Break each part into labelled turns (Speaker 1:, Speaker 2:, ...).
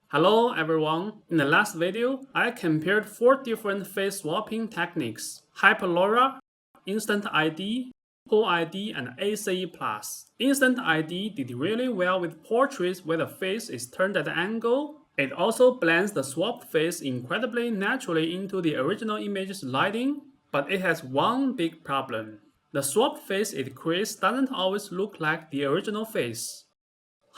Speaker 1: Hello everyone, in the last video, I compared 4 different face swapping techniques: HyperLoRA, InstantID, ID, and ACE+. InstantID did really well with portraits where the face is turned at an angle. It also blends the swapped face incredibly naturally into the original image's lighting, but it has one big problem. The swapped face it creates doesn't always look like the original face.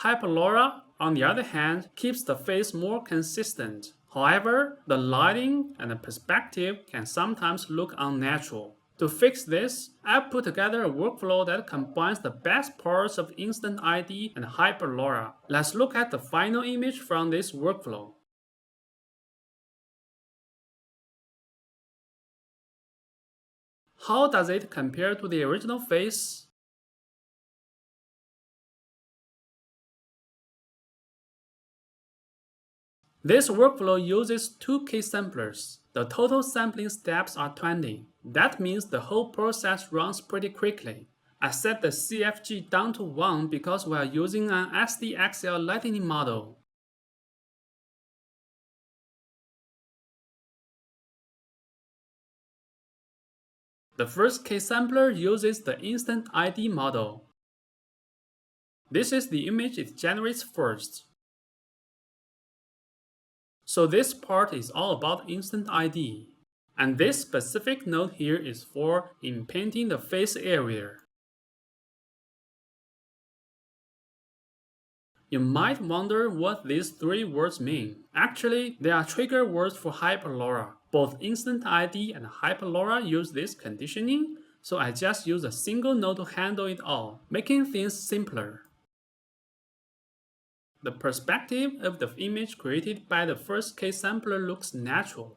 Speaker 1: HyperLoRA, on the other hand, keeps the face more consistent. However, the lighting and the perspective can sometimes look unnatural. To fix this, I put together a workflow that combines the best parts of InstantID and HyperLoRA. Let's look at the final image from this workflow. How does it compare to the original face? This workflow uses 2 key samplers. The total sampling steps are 20. That means the whole process runs pretty quickly. I set the CFG down to 1 because we are using an SDXL Lightning model. The first key sampler uses the InstantID model. This is the image it generates first. So this part is all about InstantID. And this specific node here is for inpainting the face area. You might wonder what these 3 words mean. Actually, they are trigger words for HyperLoRA. Both InstantID and HyperLoRA use this conditioning, so I just use a single node to handle it all, making things simpler. The perspective of the image created by the first K sampler looks natural.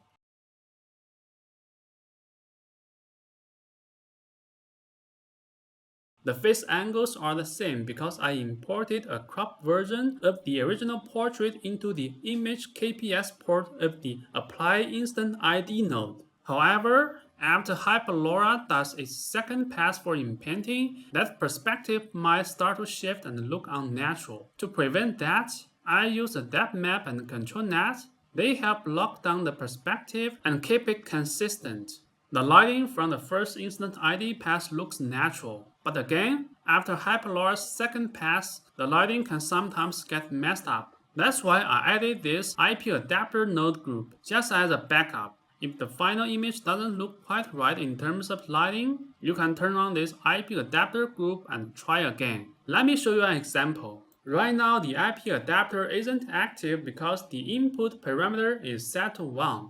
Speaker 1: The face angles are the same because I imported a cropped version of the original portrait into the image KPS port of the Apply InstantID node. However, after HyperLoRA does its second pass for inpainting, that perspective might start to shift and look unnatural. To prevent that, I use a depth map and control net. They help lock down the perspective and keep it consistent. The lighting from the first InstantID pass looks natural, but again, after HyperLoRA's second pass, the lighting can sometimes get messed up. That's why I added this IP adapter node group, just as a backup. If the final image doesn't look quite right in terms of lighting, you can turn on this IP adapter group and try again. Let me show you an example. Right now, the IP adapter isn't active because the input parameter is set to 1.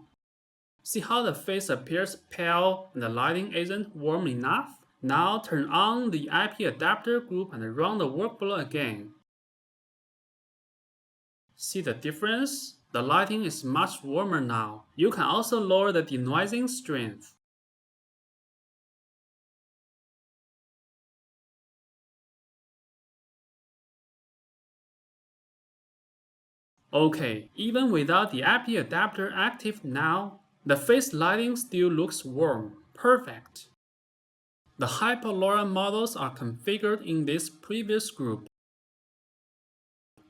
Speaker 1: See how the face appears pale and the lighting isn't warm enough? Now turn on the IP adapter group and run the workflow again. See the difference? The lighting is much warmer now. You can also lower the denoising strength. Okay, even without the IP adapter active now, the face lighting still looks warm. Perfect. The HyperLoRA models are configured in this previous group.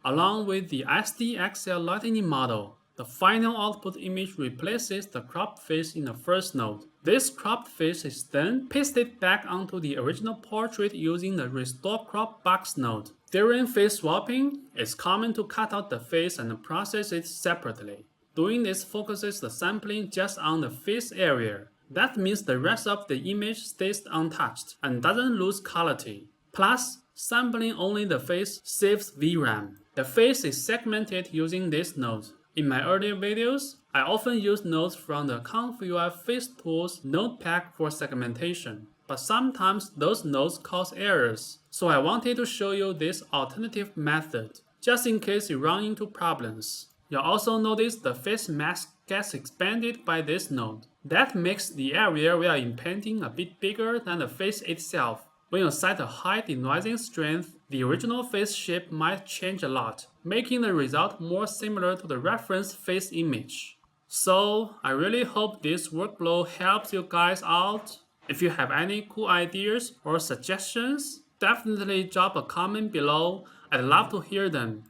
Speaker 1: Along with the SDXL Lightning model, the final output image replaces the cropped face in the first node. This cropped face is then pasted back onto the original portrait using the Restore Crop Box node. During face swapping, it's common to cut out the face and process it separately. Doing this focuses the sampling just on the face area. That means the rest of the image stays untouched and doesn't lose quality. Plus, sampling only the face saves VRAM. The face is segmented using this node. In my earlier videos, I often use nodes from the ConfUI Face Tools node pack for segmentation, but sometimes those nodes cause errors, so I wanted to show you this alternative method, just in case you run into problems. You'll also notice the face mask gets expanded by this node. That makes the area we are inpainting a bit bigger than the face itself. When you set a high denoising strength, the original face shape might change a lot, making the result more similar to the reference face image. So, I really hope this workflow helps you guys out. If you have any cool ideas or suggestions, definitely drop a comment below. I'd love to hear them.